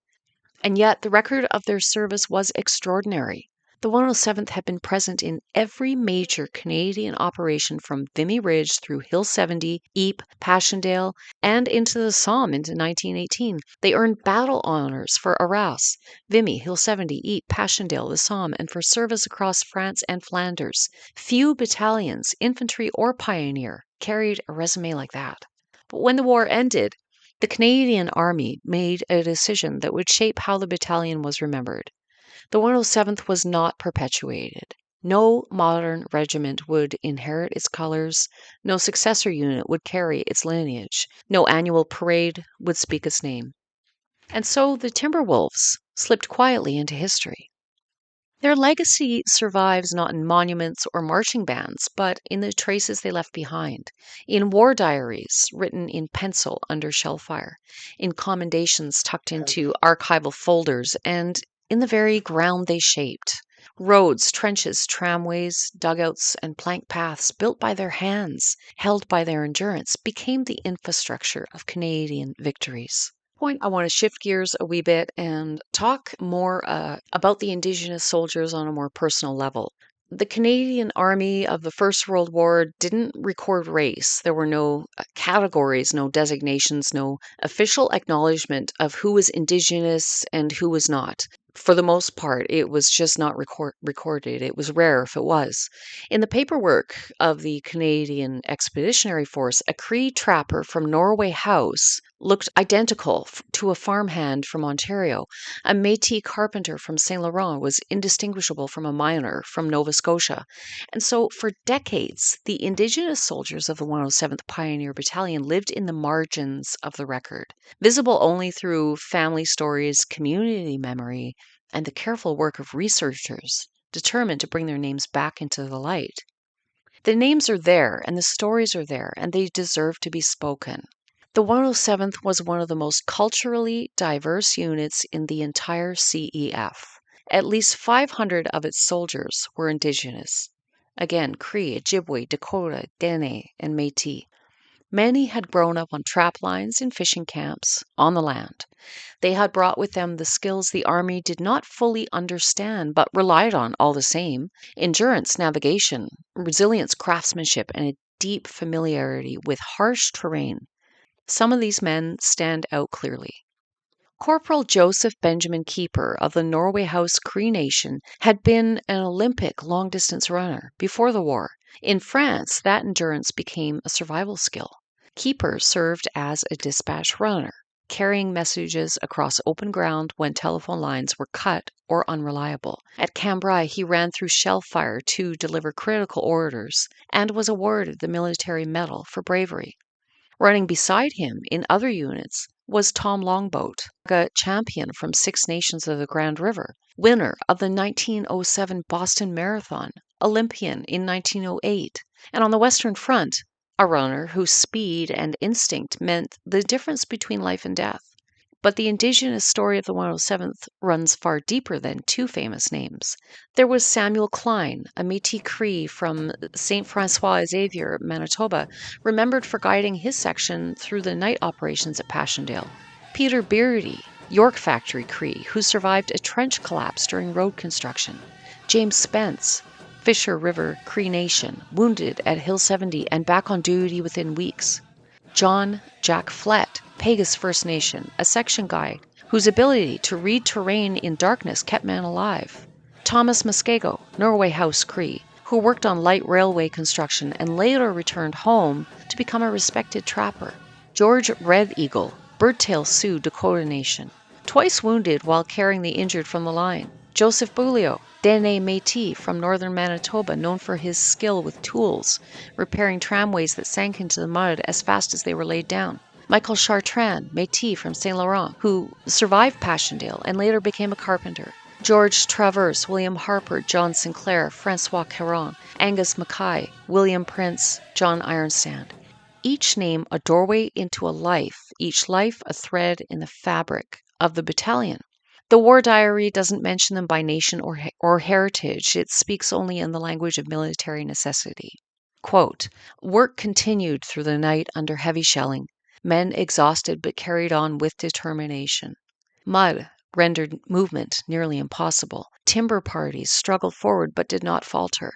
And yet the record of their service was extraordinary. The 107th had been present in every major Canadian operation from Vimy Ridge through Hill 70, Ypres, Passchendaele, and into the Somme into 1918. They earned battle honours for Arras, Vimy, Hill 70, Ypres, Passchendaele, the Somme, and for service across France and Flanders. Few battalions, infantry or pioneer, carried a resume like that. But when the war ended, the Canadian Army made a decision that would shape how the battalion was remembered. The 107th was not perpetuated. No modern regiment would inherit its colors. No successor unit would carry its lineage. No annual parade would speak its name. And so the Timberwolves slipped quietly into history. Their legacy survives not in monuments or marching bands, but in the traces they left behind, in war diaries written in pencil under shell fire, in commendations tucked into archival folders, and in the very ground they shaped. Roads, trenches, tramways, dugouts, and plank paths built by their hands, held by their endurance, became the infrastructure of Canadian victories. I want to shift gears a wee bit and talk more about the Indigenous soldiers on a more personal level. The Canadian Army of the First World War didn't record race. There were no categories, no designations, no official acknowledgement of who was Indigenous and who was not. For the most part, it was just not recorded. It was rare if it was. In the paperwork of the Canadian Expeditionary Force, a Cree trapper from Norway House looked identical to a farmhand from Ontario. A Métis carpenter from Saint Laurent was indistinguishable from a miner from Nova Scotia. And so for decades, the Indigenous soldiers of the 107th Pioneer Battalion lived in the margins of the record, visible only through family stories, community memory, and the careful work of researchers determined to bring their names back into the light. The names are there, and the stories are there, and they deserve to be spoken. The 107th was one of the most culturally diverse units in the entire CEF. At least 500 of its soldiers were Indigenous. Again, Cree, Ojibwe, Dakota, Dene, and Métis. Many had grown up on trap lines in fishing camps on the land. They had brought with them the skills the Army did not fully understand but relied on all the same: endurance, navigation, resilience, craftsmanship, and a deep familiarity with harsh terrain. Some of these men stand out clearly. Corporal Joseph Benjamin Keeper of the Norway House Cree Nation had been an Olympic long-distance runner before the war. In France, that endurance became a survival skill. Keeper served as a dispatch runner, carrying messages across open ground when telephone lines were cut or unreliable. At Cambrai, he ran through shell fire to deliver critical orders and was awarded the Military Medal for bravery. Running beside him in other units was Tom Longboat, a champion from Six Nations of the Grand River, winner of the 1907 Boston Marathon, Olympian in 1908. And on the Western Front, a runner whose speed and instinct meant the difference between life and death. But the Indigenous story of the 107th runs far deeper than two famous names. There was Samuel Klein, a Métis Cree from St. Francois Xavier, Manitoba, remembered for guiding his section through the night operations at Passchendaele. Peter Beardy, York Factory Cree, who survived a trench collapse during road construction. James Spence, Fisher River Cree Nation, wounded at Hill 70 and back on duty within weeks. John Jack Flett, Pegas First Nation, a section guide whose ability to read terrain in darkness kept men alive. Thomas Muskego, Norway House Cree, who worked on light railway construction and later returned home to become a respected trapper. George Red Eagle, Birdtail Sioux Dakota Nation, twice wounded while carrying the injured from the line. Joseph Beaulieu, Dene Métis from northern Manitoba, known for his skill with tools, repairing tramways that sank into the mud as fast as they were laid down. Michael Chartrand, Métis from Saint Laurent, who survived Passchendaele and later became a carpenter. George Travers, William Harper, John Sinclair, Francois Caron, Angus Mackay, William Prince, John Ironstand. Each name a doorway into a life, each life a thread in the fabric of the battalion. The war diary doesn't mention them by nation or heritage. It speaks only in the language of military necessity. Quote, "Work continued through the night under heavy shelling. Men exhausted but carried on with determination. Mud rendered movement nearly impossible. Timber parties struggled forward but did not falter.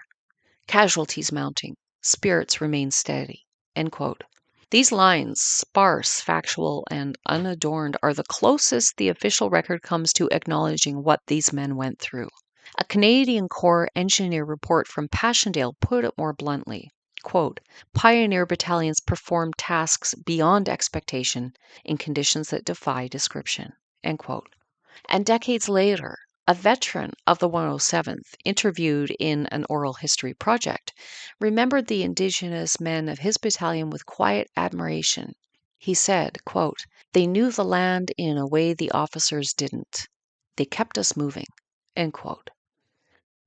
Casualties mounting. Spirits remained steady." End quote. These lines, sparse, factual, and unadorned, are the closest the official record comes to acknowledging what these men went through. A Canadian Corps engineer report from Passchendaele put it more bluntly. Quote, "Pioneer battalions performed tasks beyond expectation in conditions that defy description." End quote. And decades later, a veteran of the 107th, interviewed in an oral history project, remembered the Indigenous men of his battalion with quiet admiration. He said, quote, "They knew the land in a way the officers didn't. They kept us moving." End quote.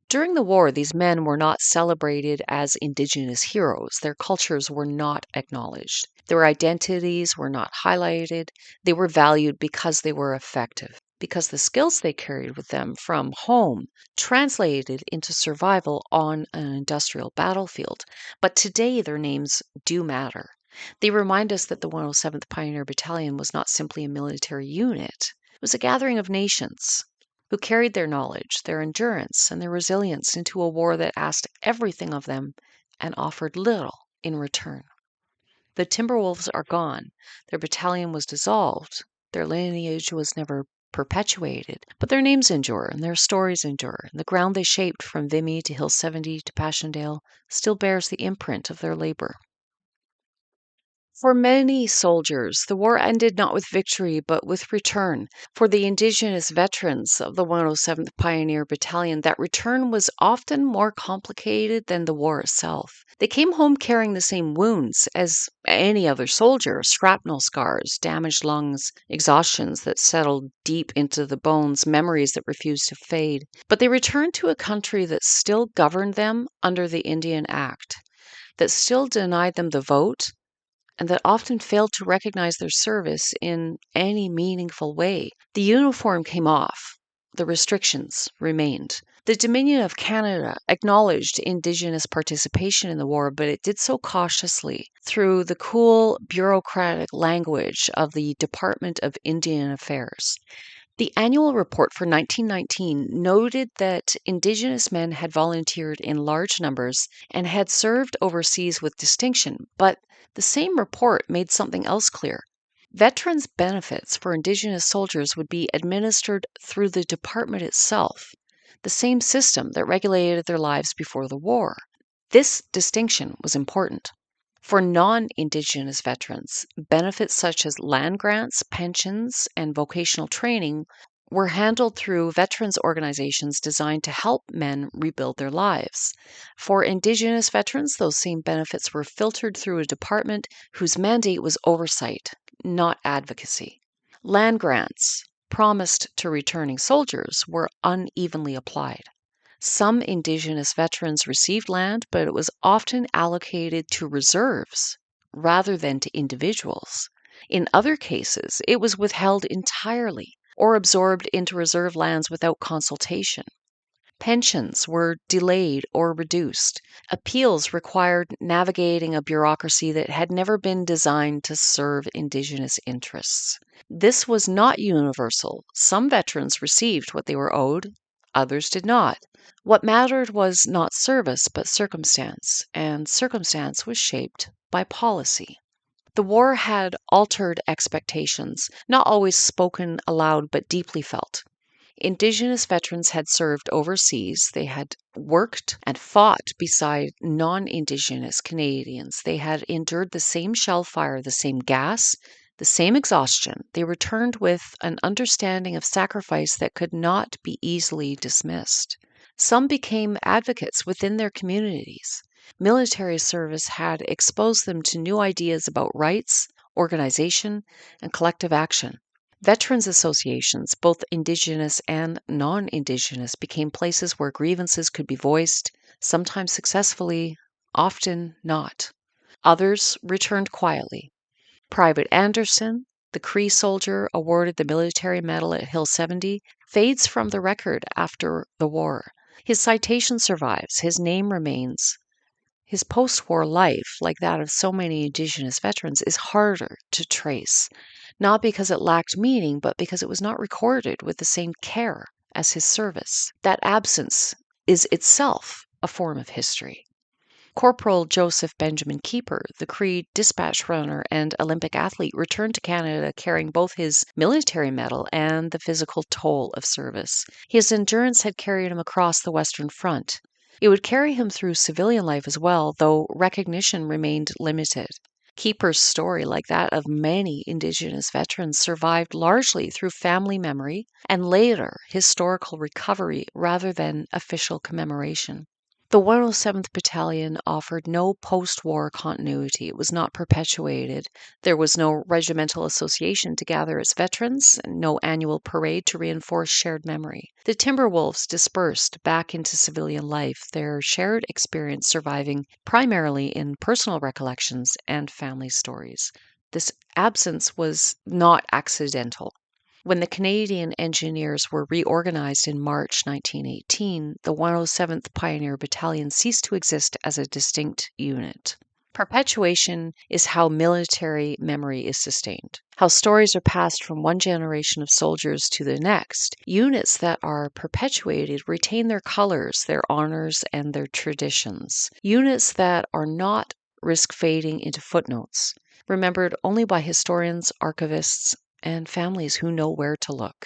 During the war, these men were not celebrated as Indigenous heroes. Their cultures were not acknowledged. Their identities were not highlighted. They were valued because they were effective, because the skills they carried with them from home translated into survival on an industrial battlefield. But today, their names do matter. They remind us that the 107th Pioneer Battalion was not simply a military unit. It was a gathering of nations who carried their knowledge, their endurance, and their resilience into a war that asked everything of them and offered little in return. The Timberwolves are gone. Their battalion was dissolved. Their lineage was never perpetuated. But their names endure, and their stories endure. And the ground they shaped from Vimy to Hill 70 to Passchendaele still bears the imprint of their labor. For many soldiers, the war ended not with victory, but with return. For the Indigenous veterans of the 107th Pioneer Battalion, that return was often more complicated than the war itself. They came home carrying the same wounds as any other soldier: shrapnel scars, damaged lungs, exhaustions that settled deep into the bones, memories that refused to fade. But they returned to a country that still governed them under the Indian Act, that still denied them the vote, and that often failed to recognize their service in any meaningful way. The uniform came off. The restrictions remained. The Dominion of Canada acknowledged Indigenous participation in the war, but it did so cautiously through the cool, bureaucratic language of the Department of Indian Affairs. The annual report for 1919 noted that Indigenous men had volunteered in large numbers and had served overseas with distinction, but the same report made something else clear. Veterans' benefits for Indigenous soldiers would be administered through the department itself, the same system that regulated their lives before the war. This distinction was important. For non-Indigenous veterans, benefits such as land grants, pensions, and vocational training were handled through veterans organizations designed to help men rebuild their lives. For Indigenous veterans, those same benefits were filtered through a department whose mandate was oversight, not advocacy. Land grants promised to returning soldiers were unevenly applied. Some Indigenous veterans received land, but it was often allocated to reserves rather than to individuals. In other cases, it was withheld entirely or absorbed into reserve lands without consultation. Pensions were delayed or reduced. Appeals required navigating a bureaucracy that had never been designed to serve Indigenous interests. This was not universal. Some veterans received what they were owed, others did not. What mattered was not service, but circumstance, and circumstance was shaped by policy. The war had altered expectations, not always spoken aloud but deeply felt. Indigenous veterans had served overseas. They had worked and fought beside non Indigenous Canadians. They had endured the same shell fire, the same gas, the same exhaustion. They returned with an understanding of sacrifice that could not be easily dismissed. Some became advocates within their communities. Military service had exposed them to new ideas about rights, organization, and collective action. Veterans associations, both Indigenous and non Indigenous, became places where grievances could be voiced, sometimes successfully, often not. Others returned quietly. Private Anderson, the Cree soldier awarded the military medal at Hill 70, fades from the record after the war. His citation survives, his name remains. His post war life, like that of so many Indigenous veterans, is harder to trace, not because it lacked meaning, but because it was not recorded with the same care as his service. That absence is itself a form of history. Corporal Joseph Benjamin Keeper, the Cree dispatch runner and Olympic athlete, returned to Canada carrying both his military medal and the physical toll of service. His endurance had carried him across the Western Front. It would carry him through civilian life as well, though recognition remained limited. Keeper's story, like that of many Indigenous veterans, survived largely through family memory and later historical recovery rather than official commemoration. The 107th Battalion offered no post war continuity. It was not perpetuated. There was no regimental association to gather its veterans, and no annual parade to reinforce shared memory. The Timberwolves dispersed back into civilian life, their shared experience surviving primarily in personal recollections and family stories. This absence was not accidental. When the Canadian Engineers were reorganized in March 1918, the 107th Pioneer Battalion ceased to exist as a distinct unit. Perpetuation is how military memory is sustained, how stories are passed from one generation of soldiers to the next. Units that are perpetuated retain their colors, their honors, and their traditions. Units that are not risk fading into footnotes, remembered only by historians, archivists, and families who know where to look.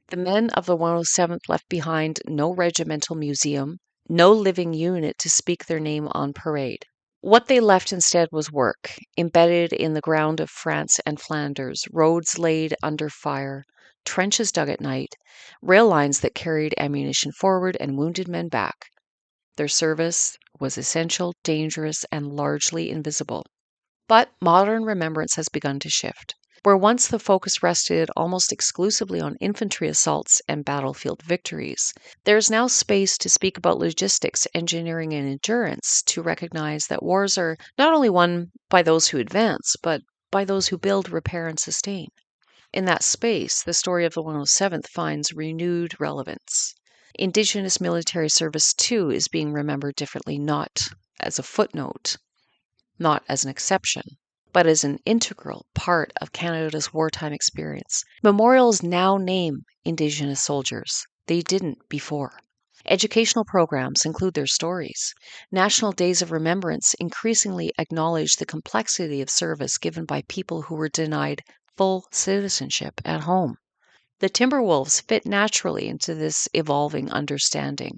The men of the 107th left behind no regimental museum, no living unit to speak their name on parade. What they left instead was work, embedded in the ground of France and Flanders, roads laid under fire, trenches dug at night, rail lines that carried ammunition forward and wounded men back. Their service was essential, dangerous, and largely invisible. But modern remembrance has begun to shift. Where once the focus rested almost exclusively on infantry assaults and battlefield victories, there is now space to speak about logistics, engineering, and endurance, to recognize that wars are not only won by those who advance, but by those who build, repair, and sustain. In that space, the story of the 107th finds renewed relevance. Indigenous military service, too, is being remembered differently, not as a footnote, not as an exception, but as an integral part of Canada's wartime experience. Memorials now name Indigenous soldiers. They didn't before. Educational programs include their stories. National Days of Remembrance increasingly acknowledge the complexity of service given by people who were denied full citizenship at home. The Timberwolves fit naturally into this evolving understanding.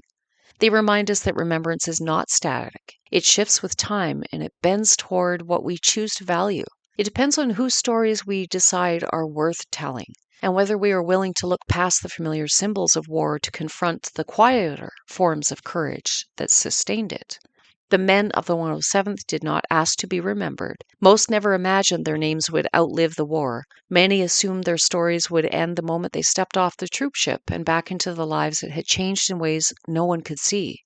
They remind us that remembrance is not static. It shifts with time and it bends toward what we choose to value. It depends on whose stories we decide are worth telling and whether we are willing to look past the familiar symbols of war to confront the quieter forms of courage that sustained it. The men of the 107th did not ask to be remembered. Most never imagined their names would outlive the war. Many assumed their stories would end the moment they stepped off the troop ship and back into the lives that had changed in ways no one could see.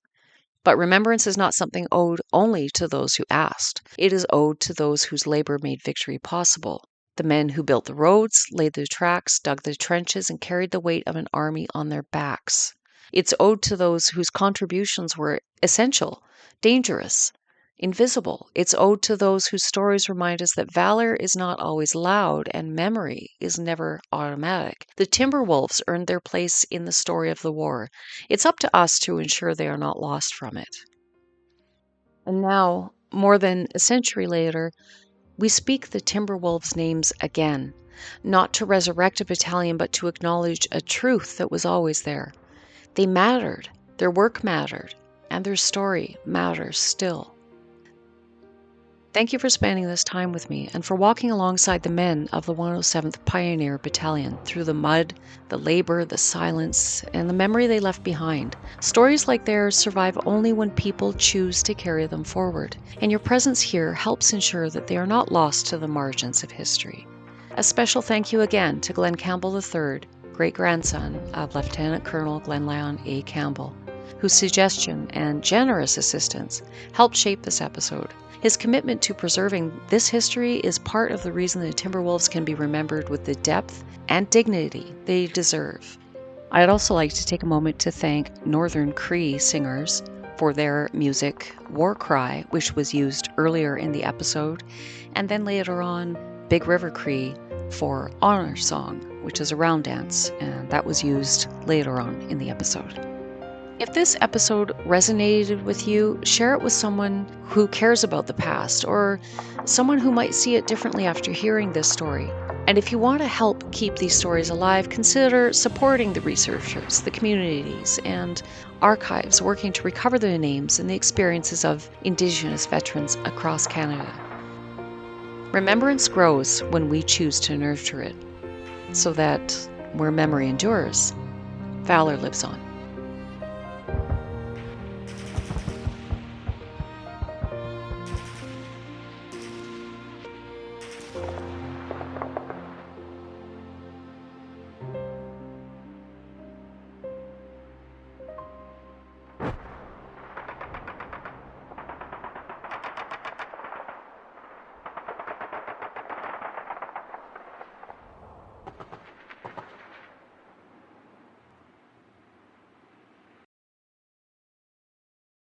But remembrance is not something owed only to those who asked. It is owed to those whose labor made victory possible. The men who built the roads, laid the tracks, dug the trenches, and carried the weight of an army on their backs. It's owed to those whose contributions were essential, dangerous, invisible. It's owed to those whose stories remind us that valor is not always loud and memory is never automatic. The Timberwolves earned their place in the story of the war. It's up to us to ensure they are not lost from it. And now, more than a century later, we speak the Timberwolves' names again, not to resurrect a battalion, but to acknowledge a truth that was always there. They mattered, their work mattered, and their story matters still. Thank you for spending this time with me and for walking alongside the men of the 107th Pioneer Battalion through the mud, the labor, the silence, and the memory they left behind. Stories like theirs survive only when people choose to carry them forward, and your presence here helps ensure that they are not lost to the margins of history. A special thank you again to Glenn Campbell III, great-grandson of Lieutenant Colonel Glenlyon A. Campbell, whose suggestion and generous assistance helped shape this episode. His commitment to preserving this history is part of the reason the Timberwolves can be remembered with the depth and dignity they deserve. I'd also like to take a moment to thank Northern Cree singers for their music War Cry, which was used earlier in the episode, and then later on Big River Cree for Honor Song, which is a round dance, and that was used later on in the episode. If this episode resonated with you, share it with someone who cares about the past or someone who might see it differently after hearing this story. And if you want to help keep these stories alive, consider supporting the researchers, the communities, and archives working to recover the names and the experiences of Indigenous veterans across Canada. Remembrance grows when we choose to nurture it, so that where memory endures, valor lives on.